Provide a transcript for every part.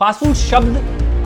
Fast food शब्द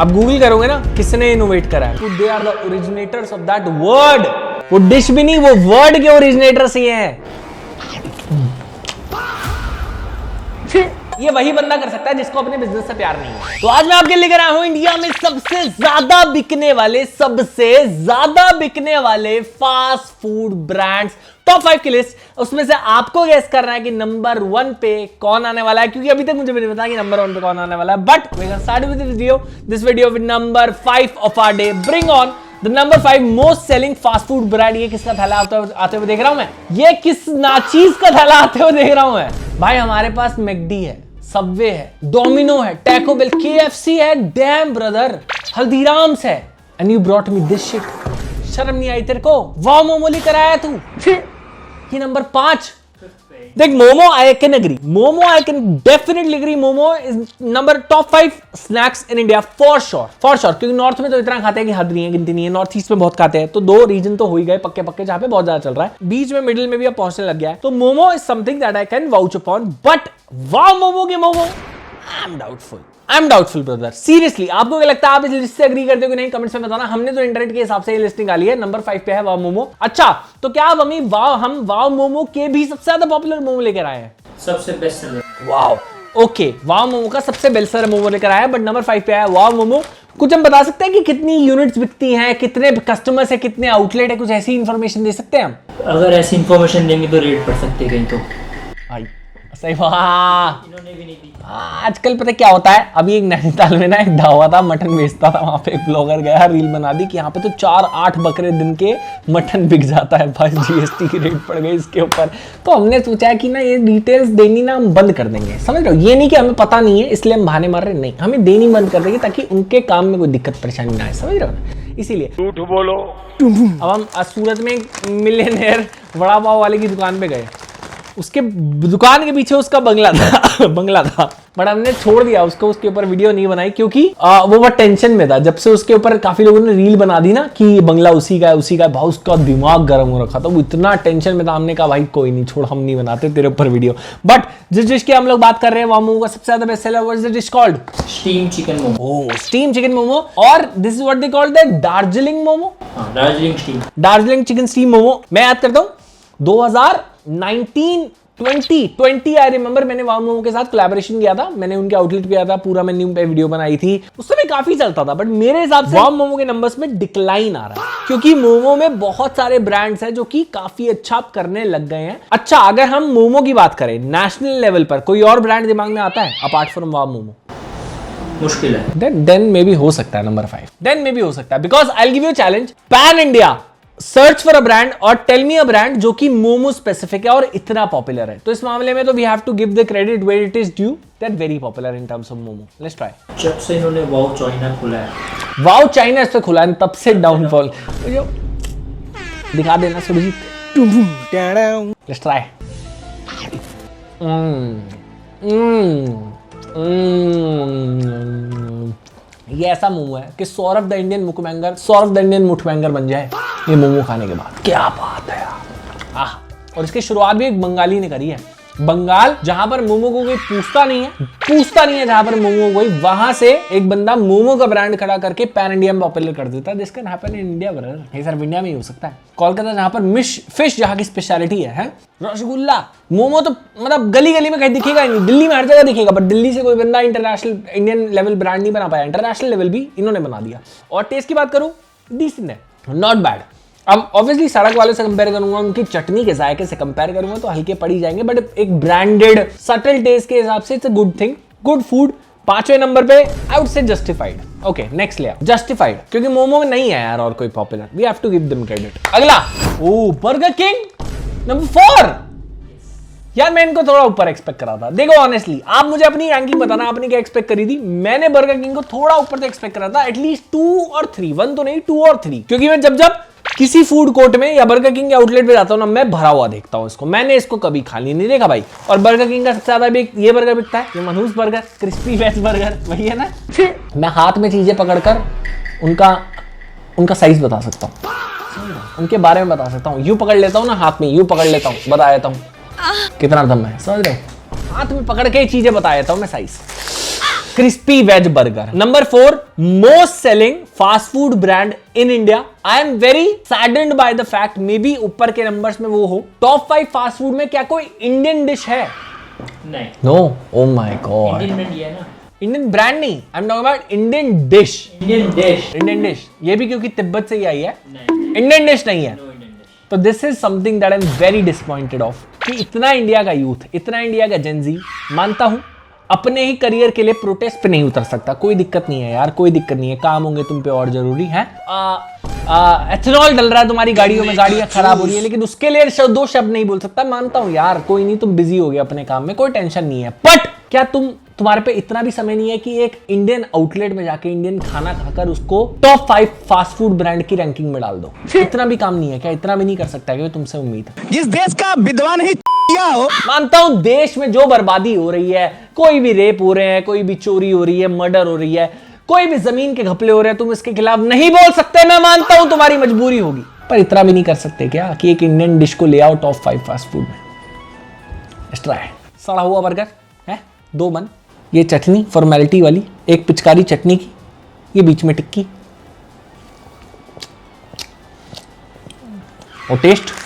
आप Google करोगे ना, किसने इनोवेट करा है, they are the originators of that word. वो डिश भी नहीं, वो वर्ड के ओरिजिनेटर्स ही हैं। ये वही बंदा कर सकता है जिसको अपने बिजनेस से प्यार नहीं है। तो आज मैं आपके लेकर आया हूं इंडिया में सबसे ज्यादा बिकने वाले फास्ट फूड ब्रांड्स टॉप 5 की लिस्ट। उसमें से आपको गेस करना है कि नंबर 1 पे कौन आने वाला है, क्योंकि अभी तक मुझे भी नहीं पता कि नंबर 1 पे कौन आने वाला है। But we can start with this video with number 5 of our day. Bring on the number 5 most selling fast food brand. ये किसका थैला आते हुए देख रहा हूं मैं? ये किस नाचीज का थैला आते हुए देख रहा हूं मैं? भाई हमारे पास मैकडी है, सबवे है, डोमिनो है, टैको बेल, KFC है, डैम ब्रदर, हल्दीराम्स है, and you brought me this shit. शर्म नहीं आई तेरे को? वाह मोमो लेकर आया तू। ये नंबर 5। देख momo I can agree, momo I can definitely agree, momo is number top 5 snacks in India for sure क्योंकि नॉर्थ में तो इतना खाते हैं कि हद नहीं है, गिनती नहीं है। नॉर्थ ईस्ट में बहुत खाते हैं, तो 2 रीजन तो हो ही गए पक्के जहां पे बहुत ज्यादा चल रहा है। बीच में मिडिल में भी अब पहुंचने लग गया है। तो momo is something that I can vouch upon, but wow momo के momo I am doubtful brother, seriously. आपको क्या लगता है? आप इस लिस्ट से एग्री करते हो कि नहीं? कमेंट्स में बताना। हमने तो इंटरनेट के हिसाब से ये लिस्ट निकाली है। नंबर 5 पे है वाव मोमो। अच्छा, तो क्या हम वाव मोमो के भी सबसे ज्यादा पॉपुलर मोमो लेकर आए हैं? सबसे बेस्ट सेलर। वाव, ओके, वाव मोमो का सबसे बेस्ट सेलर मोमो लेकर आया है, बट नंबर 5 पे आया वाव मोमो। कुछ हम बता सकते हैं कि कितनी यूनिट्स बिकती हैं, कितने कस्टमर्स है, कितने आउटलेट है? कुछ ऐसी इंफॉर्मेशन दे सकते हैं हम? अगर ऐसी इंफॉर्मेशन देंगे तो रेट पड़ सकते हैं कहीं तो। भाई सही, वाह। इन्होंने भी नहीं दी। आजकल पता क्या होता है, अभी एक नैनीताल में ना एक ढाबा था, मटन बेचता था। वहां पे एक ब्लॉगर गया, रील बना दी कि यहाँ पे तो 4-8 बकरे दिन के मटन बिक जाता है। भाई GST की रेट पड़ गई इसके ऊपर। तो हमने सोचा कि ना ये डिटेल्स देनी ना हम बंद कर देंगे, समझ रहे हो? ये नहीं कि हमें पता नहीं है इसलिए हम बहाने मार रहे, नहीं, हमें देनी बंद कर देंगे ताकि उनके काम में कोई दिक्कत परेशानी ना आए, समझ रहे हो ना? इसीलिए झूठ बोलो। अब हम सूरत में एक मिलियनेयर वड़ा पाव वाले की दुकान पे गए, उसके दुकान के पीछे उसका बंगला था बट हमने छोड़ दिया उसको, उसके ऊपर वीडियो नहीं बनाई क्योंकि वो बहुत टेंशन में था। जब से उसके ऊपर काफी लोगों ने रील बना दी ना कि ये बंगला उसी का है, भाई उसका दिमाग गर्म हो रखा था, वो इतना टेंशन में था। हमने कहा भाई कोई नहीं, छोड़, हम नहीं बनाते तेरे ऊपर वीडियो। बट जिस डिश की हम लोग बात कर रहे हैं वाव मोमो का सबसे ज्यादा best seller, what is the dish called? Steam chicken momo. Oh, steam chicken momo. और this is what they called the Darjeeling momo. हां, Darjeeling steam, Darjeeling chicken steam momo. मैं याद करता हूँ 2019-20 आई रिमेंबर, मैंने वाव मोमो के साथ कोलैबोरेशन किया था। मैंने उनके आउटलेट किया था, पूरा मेन्यू पे वीडियो बनाई थी। उस समय काफी चलता था, बट मेरे हिसाब से वाव मोमो के नंबर्स में डिक्लाइन आ रहा है क्योंकि मोमो में बहुत सारे ब्रांड्स हैं जो कि काफी अच्छा करने लग गए हैं। अच्छा, अगर हम मोमो की बात करें नेशनल लेवल पर, कोई और ब्रांड दिमाग में आता है अपार्ट फ्रॉम वाव मोमो? मुश्किल है। देन मे बी हो सकता है नंबर 5, देन मे बी हो सकता है, because I will give you challenge. Pan India search for a brand और टेल मी अ ब्रांड जो कि मोमो स्पेसिफिक है और इतना पॉपुलर है। तो इस मामले में तो we have to give the credit where it is due, that very popular in terms of momo. Let's try. जब से इन्होंने वाव चाइना खोला है, वाव चाइना इस पे खुला है, तब से डाउनफॉल। दिखा देना सुरजीत। Let's try. ये ऐसा मोमो है कि सौरभ द इंडियन मुठभेंगर बन जाए ये मोमो खाने के बाद। क्या बात है यार। और इसकी शुरुआत भी एक बंगाली ने करी है। बंगाल, जहां पर मोमो को कोई पूछता नहीं है जहां पर मोमो कोई, वहां से एक बंदा मोमो का ब्रांड खड़ा करके पैन इंडिया में पॉपुलर कर देता है। This can happen in India brother. ये सिर्फ इंडिया में ही हो सकता है। कोलकाता जहां पर फिश जहां की स्पेशलिटी है रसगुल्ला। मोमो तो मतलब गली में कहीं दिखेगा ही नहीं, दिल्ली में हर जगह दिखेगा, बट दिल्ली से कोई बंदा इंटरनेशनल इंडियन लेवल ब्रांड नहीं बना पाया। इंटरनेशनल लेवल भी इन्होंने बना दिया। और टेस्ट की बात करूं, डिसेंट है, नॉट बैड। अब ऑब्वियसली सड़क वाले से कंपेयर करूंगा, उनकी चटनी के जायके से कंपेयर करूंगा तो हल्के पड़ ही जाएंगे, बट एक ब्रांडेड सटल टेस्ट के हिसाब से it's a good thing, good food. 5वें नंबर पे I would say justified. Okay, next layer justified, क्योंकि मोमो में नहीं है यार और कोई popular, we have to give them credit. अगला, ओ बर्गर किंग नंबर 4। यार मैं इनको थोड़ा ऊपर एक्सपेक्ट करा था। देखो ऑनेस्टली, आप मुझे अपनी रैंकिंग बताना, आपने क्या एक्सपेक्ट करी थी? मैंने बर्गर किंग को थोड़ा ऊपर से एक्सपेक्ट करा था, एटलीस्ट 2 और 3, 1 तो नहीं 2 और 3, क्योंकि मैं जब किसी फूड कोर्ट में या बर्गर किंग के आउटलेट पे जाता हूं ना, मैं भरा हुआ देखता हूं इसको। मैंने इसको कभी खाली नहीं देखा भाई। और बर्गर किंग का सबसे ज्यादा भी ये बर्गर बिकता है, ये मनहूस बर्गर, क्रिस्पी वेज बर्गर, वही है ना। मैं हाथ में चीजें पकड़कर उनका साइज बता सकता हूँ, उनके बारे में बता सकता हूँ। यूं पकड़ लेता हूँ ना हाथ में, यूं पकड़ लेता हूँ, बता देता हूँ कितना दम है, समझ रहे हो? हाथ में पकड़ के चीजें बता देता हूँ मैं size. Crispy veg burger. Number 4 most selling fast food brand in India. I am very saddened by the fact, maybe ऊपर के नंबर्स में वो हो। टॉप 5 फास्ट फूड में क्या कोई इंडियन डिश है? नहीं। No, oh my God. Indian brand ये है ना, इंडियन ब्रांड नहीं, I am talking about Indian dish. Indian dish. Indian dish, ये भी क्योंकि तिब्बत से ही आई है। नहीं, इंडियन डिश नहीं है। No Indian dish. तो this is something that I am very disappointed of कि इतना इंडिया का यूथ, इतना इंडिया का जेनजी, मानता हूं अपने ही करियर के लिए प्रोटेस्ट पे नहीं उतर सकता। कोई दिक्कत नहीं है यार, कोई दिक्कत नहीं है, काम होंगे तुम पे और जरूरी है। एथेनॉल डल रहा है तुम्हारी गाड़ियों में, गाड़ियां खराब हो रही है, लेकिन उसके लिए दो शब्द नहीं बोल सकता। मानता हूं यार, कोई नहीं, तुम बिजी हो गए अपने काम में, कोई टेंशन नहीं है। बट क्या तुम्हारे पे इतना भी समय नहीं है कि एक इंडियन आउटलेट में जाके इंडियन खाना खाकर उसको टॉप 5 फास्ट फूड ब्रांड की रैंकिंग में डाल दो? इतना भी काम नहीं है क्या? इतना भी नहीं कर सकता क्या तुमसे उम्मीद? जिस देश का विद्वान ही हो। मानता हूं देश में जो बर्बादी हो रही है, कोई भी रेप हो रहे हैं, कोई भी चोरी हो रही है, मर्डर हो रही है, कोई भी जमीन के घपले हो रहे हैं, तुम इसके खिलाफ नहीं बोल सकते। मैं मानता हूं तुम्हारी मजबूरी होगी, पर इतना भी नहीं कर सकते क्या कि एक इंडियन डिश को ले आओ टॉप 5 फास्ट फूड में? एक्स्ट्रा है सड़ा हुआ बर्गर है, 2 बन, ये चटनी फॉर्मेलिटी वाली, एक पिचकारी चटनी की, ये बीच में टिक्की, और टेस्ट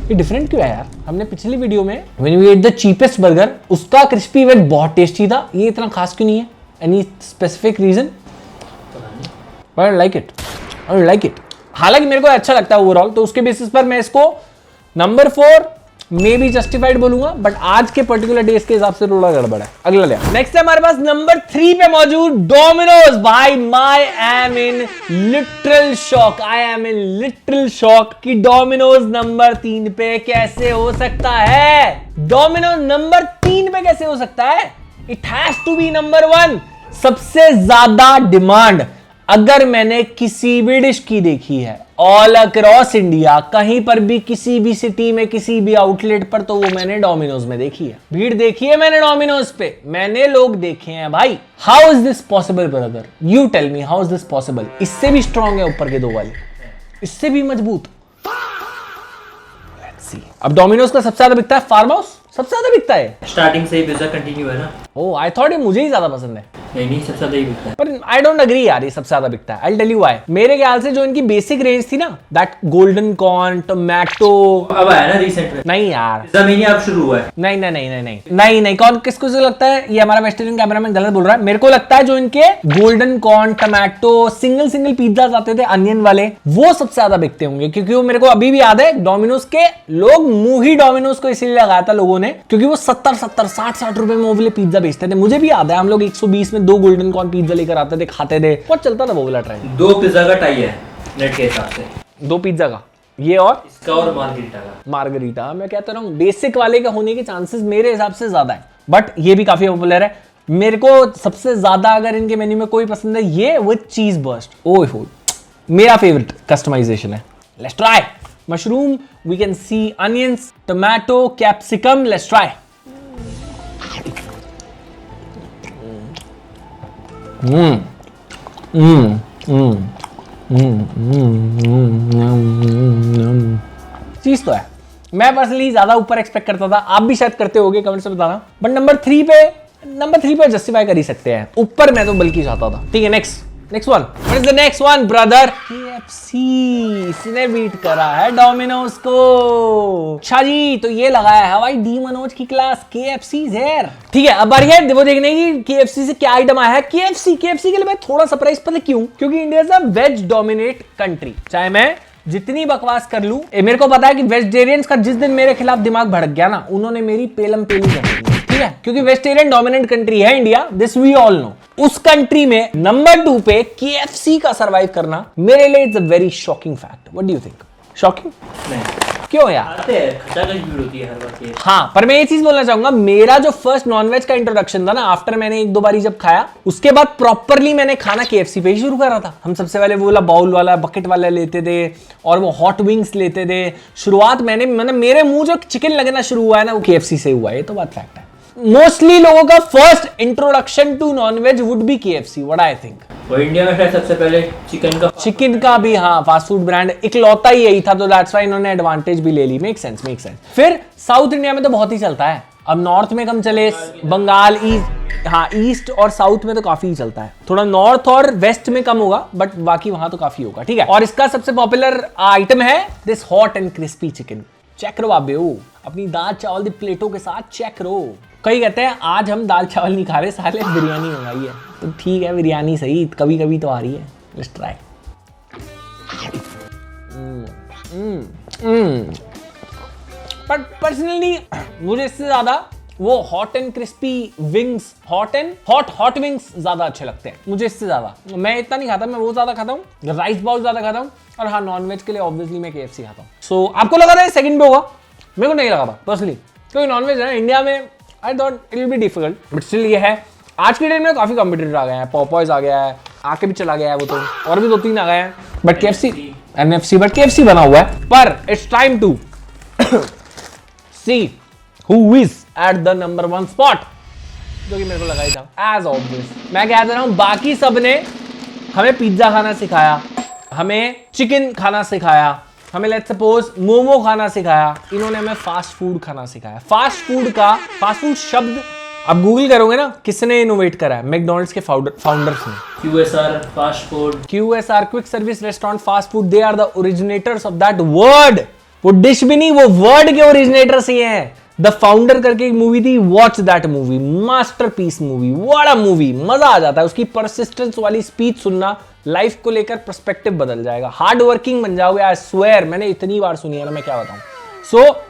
ये डिफरेंट क्यों है यार? हमने पिछली वीडियो में when we ate the cheapest burger, उसका क्रिस्पी वेज बहुत टेस्टी था, ये इतना खास क्यों नहीं है? Any specific reason? I like it, I like it. हालांकि मेरे को अच्छा लगता है ओवरऑल, तो उसके बेसिस पर मैं इसको नंबर 4 मे बी जस्टिफाइड बोलूंगा, बट आज के पर्टिकुलर डेज के हिसाब से थोड़ा गड़बड़ है। अगला ले। नेक्स्ट है हमारे पास नंबर 3 पे मौजूद डोमिनोज। भाई my am in literal shock, I am in literal shock कि डोमिनोज नंबर 3 पे कैसे हो सकता है? डोमिनोज नंबर 3 पे कैसे हो सकता है? It has to be number 1। सबसे ज्यादा डिमांड अगर मैंने किसी भी डिश की देखी है ऑल अक्रॉस इंडिया, कहीं पर भी, किसी भी सिटी में, किसी भी आउटलेट पर, तो वो मैंने डोमिनोज में देखी है। भीड़ देखी है मैंने डोमिनोज पे, मैंने लोग देखे हैं भाई। How is this possible brother? You tell me, how is this possible? इससे भी स्ट्रॉन्ग है ऊपर के 2 वाली, इससे भी मजबूत। Let's see. अब डोमिनोज का सबसे ज्यादा बिकता है फार्म हाउस, सबसे ज्यादा बिकता है। स्टार्टिंग से ही पिज्जा कंटिन्यू है ना। ओ आई थॉट ये मुझे ही ज्यादा पसंद है। नहीं, सबसे ज्यादा ही बिकता है। पर आई डोंट अग्री यार, ये सबसे ज्यादा बिकता है। I tell you why. मेरे ख्याल से जो इनकी बेसिक रेंज थी ना, दैट गोल्डन कॉर्न, टोमेटो, अब आया ना रिसेंट में। नहीं यार, जमीनी अब शुरू हुआ है। नहीं नहीं नहीं नहीं नहीं नहीं नहीं कौन, किसको से लगता है? ये हमारा वेस्टर्न कैमरा में गलत बोल रहा है। मेरे को लगता है जो इनके golden corn, tomato, single single pizza आते थे अनियन वाले, वो सबसे ज्यादा बिकते होंगे, क्योंकि वो मेरे को अभी भी याद है। डोमिनोज के लोग मुंह ही डोमिनोज को इसलिए लगाया था लोगों ने, क्योंकि वो 70-70, 60-60 रुपए में वो वाले पिज्जा बेचते थे। मुझे भी याद है, हम लोग 120 में 2 गोल्डन कॉर्न पिज्जा लेकर आते थे, खाते थे, बहुत चलता था वो वाला ट्रेंड। 2 पिज्जा का टाई है नेट के हिसाब से, 2 पिज्जा का, ये और इसका और मार्गरीटा का। मार्गरीटा, मैं कहता रहा हूँ बेसिक वाले का होने के चांसेस मेरे हिसाब से ज्यादा है, बट ये भी काफी पॉपुलर है। मेरे को सबसे ज्यादा अगर इनके मेन्यू में कोई पसंद है, ये विद चीज बर्स्ट। ओह हो, मेरा फेवरेट कस्टमाइजेशन है। Let's try mushroom, we can see onions, tomato, capsicum. Let's try. Cheese तो है। मैं पर्सनली ज्यादा ऊपर एक्सपेक्ट करता था, आप भी शायद करते होगे, कमेंट से बताना। बट नंबर 3 पे जस्टिफाई कर ही सकते हैं, ऊपर मैं तो बल्कि चाहता था। ठीक है, next one. What is the next one brother? KFC, इसने बीट करा है डोमिनोज को। अच्छा जी, तो ये लगाया है भाई डी मनोज की क्लास, KFC ज़ेर। ठीक है, अब बारी है वो देखने की KFC से क्या आइटम आया है। KFC के लिए मैं थोड़ा सरप्राइज, पता क्यों? क्योंकि India is a veg dominate country. चाहे मैं जितनी बकवास कर लूं, मेरे को पता है कि वेजिटेरियंस का जिस दिन मेरे खिलाफ दिमाग भड़क गया ना, उन्होंने मेरी पेलम पेली कर दी। ठीक है, क्योंकि वेजिटेरियन डोमिनेंट कंट्री है India, this we all know. उस कंट्री में नंबर 2 पे KFC का सरवाइव करना मेरे लिए it's a very shocking fact. What do you think? Shocking? नहीं, क्यों यार? आते हैं, खचाखच भीड़ होती है हर बार के। हाँ, पर मैं ये चीज बोलना चाहूंगा, मेरा जो फर्स्ट नॉनवेज का इंट्रोडक्शन था ना, आफ्टर मैंने 1-2 बारी जब खाया, उसके बाद प्रॉपरली मैंने खाना KFC पे ही शुरू करा था। हम सबसे पहले वो वाला बाउल वाला, बकेट वाला लेते थे, और वो हॉट विंग्स लेते थे। शुरुआत मैंने, मतलब मेरे मुंह जो चिकन लगना शुरू हुआ है ना, वो KFC से हुआ है, ये तो बात फैक्ट है। मोस्टली लोगों का first introduction to nonveg would be KFC, what I think. और इंडिया में शायद सबसे पहले चिकन का भी, हाँ, फास्ट फूड ब्रांड इकलौता ही यही था, तो दैट्स व्हाई इन्होंने एडवांटेज भी ले ली। Make sense. फिर साउथ इंडिया में तो बहुत ही चलता है, अब नॉर्थ में कम चले, बंगाल ईस्ट, हाँ ईस्ट और साउथ में तो काफी ही चलता है, थोड़ा नॉर्थ और वेस्ट में कम होगा, बट बाकी वहां तो काफी होगा, ठीक है। और इसका सबसे पॉपुलर आइटम है this hot and crispy chicken. Check करो आप बेओ, अपनी दाल चावल की प्लेटों के साथ चेक करो। कई कहते हैं आज हम दाल चावल नहीं खा रहे, साले बिरयानी मंगाई है, तो ठीक है बिरयानी सही, कभी कभी तो आ रही है, लेट्स ट्राई। बट पर्सनली मुझे इससे ज्यादा वो hot and crispy wings, hot wings ज्यादा अच्छे लगते हैं मुझे इससे ज्यादा। मैं इतना नहीं खाता, मैं वो ज्यादा खाता हूँ, राइस बाउल ज्यादा खाता हूँ, और हाँ नॉनवेज के लिए ऑब्वियसली मैं KFC खाता हूँ। सो आपको लगा था सेकंड पे होगा, मेरे को नहीं लगा था पर्सनली, क्योंकि नॉनवेज है ना इंडिया में, I thought it will be difficult, but still ये है। आज के डेट में काफी कॉम्पिटिटर आ गए हैं, पॉपॉयज आ गया है, आके भी चला गया है वो तो, और भी 2-3 आ गए हैं, but KFC NFC but KFC बना हुआ है। पर it's time to see who is at the number 1 spot, जो कि मेरे को लगा ही था एज ऑब्वियस। मैं कह रहा हूं बाकी सब ने हमें पिज्जा खाना सिखाया, हमें चिकन खाना सिखाया, हमें लेट्स सपोज मोमो खाना सिखाया, इन्होंने हमें फास्ट फूड खाना सिखाया। फास्ट फूड शब्द अब गूगल करोगे ना, किसने इनोवेट करा है? मैकडॉनल्ड्स के फाउंडर्स ने। QSR fast food, QSR quick service restaurant fast food, they are the originators of that word. वो डिश भी नहीं, वो वर्ड के ओरिजिनेटर्स ही हैं। द फाउंडर करके एक मूवी थी, watch that movie, masterpiece movie, what a movie, मजा आ जाता है। उसकी परसिस्टेंस वाली स्पीच सुनना, लाइफ को लेकर पर्सपेक्टिव बदल जाएगा, हार्ड वर्किंग बन जाओगे, आई स्वेयर। मैंने इतनी बार सुनी है ना, मैं क्या बताऊं। सो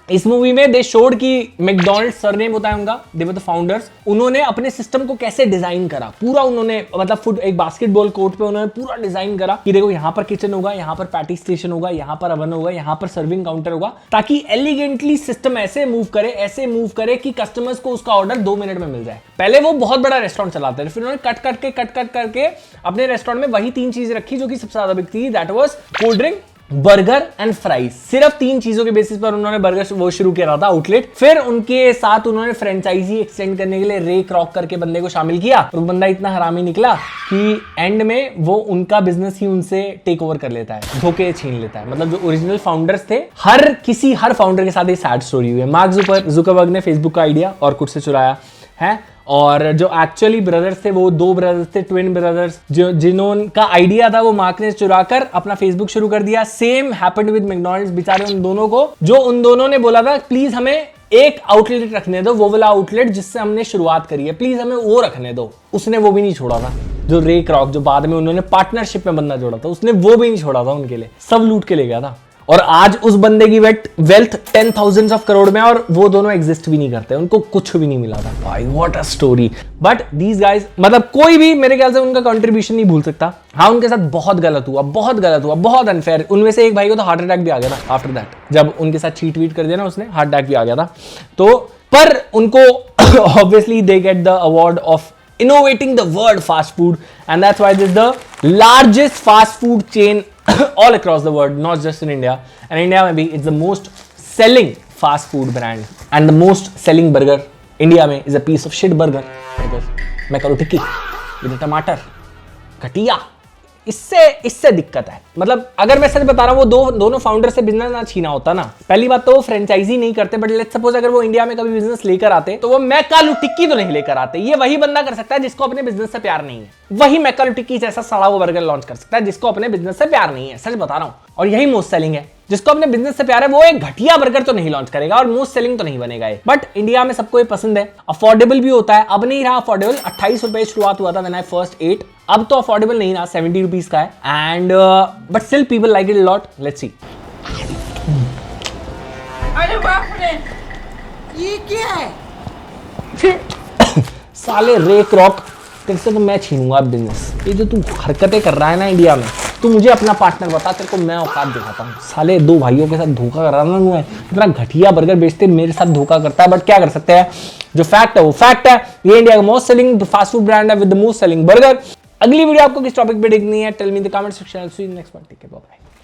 इस मूवी में दे शोड की मैकडॉनल्ड्स, सरनेम होता है उनका, दे वर द फाउंडर्स, उन्होंने अपने सिस्टम को कैसे डिजाइन करा पूरा, उन्होंने मतलब फुट एक बास्केटबॉल कोर्ट पे उन्होंने पूरा डिजाइन करा कि देखो यहाँ पर किचन होगा, यहाँ पर पैटी स्टेशन होगा, यहाँ पर अवन होगा, यहाँ पर सर्विंग काउंटर होगा, ताकि एलिगेंटली सिस्टम ऐसे मूव करे कि कस्टमर्स को उसका ऑर्डर 2 मिनट में मिल जाए। पहले वो बहुत बड़ा रेस्टोरेंट चलाते थे, फिर उन्होंने कट करके अपने रेस्टोरेंट में वही 3 चीजें रखी जो कि सबसे ज्यादा बिकती थी, that was cold drink, burger and fries. सिर्फ 3 चीजों के बेसिस पर उन्होंने बर्गर वो शुरू किया था, आउटलेट। फिर उनके साथ उन्होंने फ्रेंचाइजी एक्सटेंड करने के लिए रे क्रॉक करके बंदे को शामिल किया, और वो बंदा इतना हरामी निकला कि एंड में वो उनका बिजनेस ही उनसे टेक ओवर कर लेता है, धोखे छीन लेता है। मतलब जो ओरिजिनल फाउंडर्स थे, हर फाउंडर के साथ ये सैड स्टोरी हुई है। मार्क जुकरबर्ग ने फेसबुक का आइडिया और कुछ से चुराया है, और जो एक्चुअली ब्रदर्स थे वो 2 ब्रदर्स थे, ट्विन ब्रदर्स, जो जिन्होंने आइडिया था वो मार्क ने चुराकर अपना फेसबुक शुरू कर दिया। सेम हैपेंड विद मैकडॉनल्ड्स, बेचारे उन दोनों को, जो उन दोनों ने बोला था प्लीज हमें एक आउटलेट रखने दो, वो वाला आउटलेट जिससे हमने शुरुआत करी है, प्लीज हमें वो रखने दो। उसने वो भी नहीं छोड़ा था। जो रे क्रॉक, जो बाद में उन्होंने पार्टनरशिप में बंदा जोड़ा था, उसने वो भी नहीं छोड़ा था उनके लिए, सब लूट के ले गया था। और आज उस बंदे की वेल्थ 10,000 ऑफ करोड़ में, और वो दोनों एग्जिस्ट भी नहीं करते, उनको कुछ भी नहीं मिला था। भाई what a story. But these guys, मतलब कोई भी मेरे ख्याल से उनका कंट्रीब्यूशन नहीं भूल सकता। हाँ उनके साथ बहुत गलत हुआ, बहुत अनफेयर। उनमें से एक भाई को तो हार्ट अटैक भी आ गया था आफ्टर दैट, जब उनके साथ चीट वीट कर दिया ना उसने, हार्ट अटैक भी आ गया था। तो पर उनको obviously they get the award of innovating the word fast food, and that's why this is the largest fast food chain all across the world, not just in India. And India maybe it's the most selling fast food brand, and the most selling burger India में is a piece of shit burger, macro tikki with टमाटर घटिया। इससे दिक्कत है। मतलब अगर मैं सच बता रहा हूँ, वो दोनों फाउंडर से बिजनेस ना छीना होता ना, पहली बात तो वो फ्रेंचाइजी नहीं करते, बट लेट्स सपोज अगर वो इंडिया में कभी बिजनेस लेकर आते, तो वो मैकालू टिक्की तो नहीं लेकर आते। ये वही बंदा कर सकता है जिसको अपने बिजनेस से प्यार नहीं है, वही मैकालू टिक्की जैसा सड़ा हुआ बर्गर लॉन्च कर सकता है जिसको अपने बिजनेस से प्यार नहीं है, सच बता रहा हूँ। और यही मोस्ट सेलिंग है। जिसको अपने बिजनेस से प्यार है वो एक घटिया बर्गर तो नहीं लॉन्च करेगा, और मोस्ट सेलिंग तो नहीं बनेगा। बट इंडिया में सबको ये पसंद है, अफोर्डेबल भी होता है। अब नहीं रहा अफोर्डेबल, 28 रुपए शुरुआत हुआ था व्हेन आई फर्स्ट एट, अब तो अफोर्डेबल नहीं रहा, 70 रुपीज का है। And but still people like it a lot. Let's see. अरे बाप रे, ये क्या है? साले रे क्रॉक, तेरे से तो मैं छीनूंगा बिजनेस। ये जो तू हरकतें कर रहा है ना इंडिया में, तू मुझे अपना पार्टनर बता, तेरे को मैं औकात दिखाता हूँ। साले 2 भाइयों के साथ धोखा कर रहा ना मैं, इतना घटिया बर्गर बेचते मेरे साथ धोखा करता है। बट क्या कर सकते हैं, जो फैक्ट है वो फैक्ट है। ये इंडिया का most selling fast food brand है with the most selling burger. अगली वीडियो आपको किस टॉपिक पे देखनी है, tell me in the comment section. See you next one, take care, bye bye.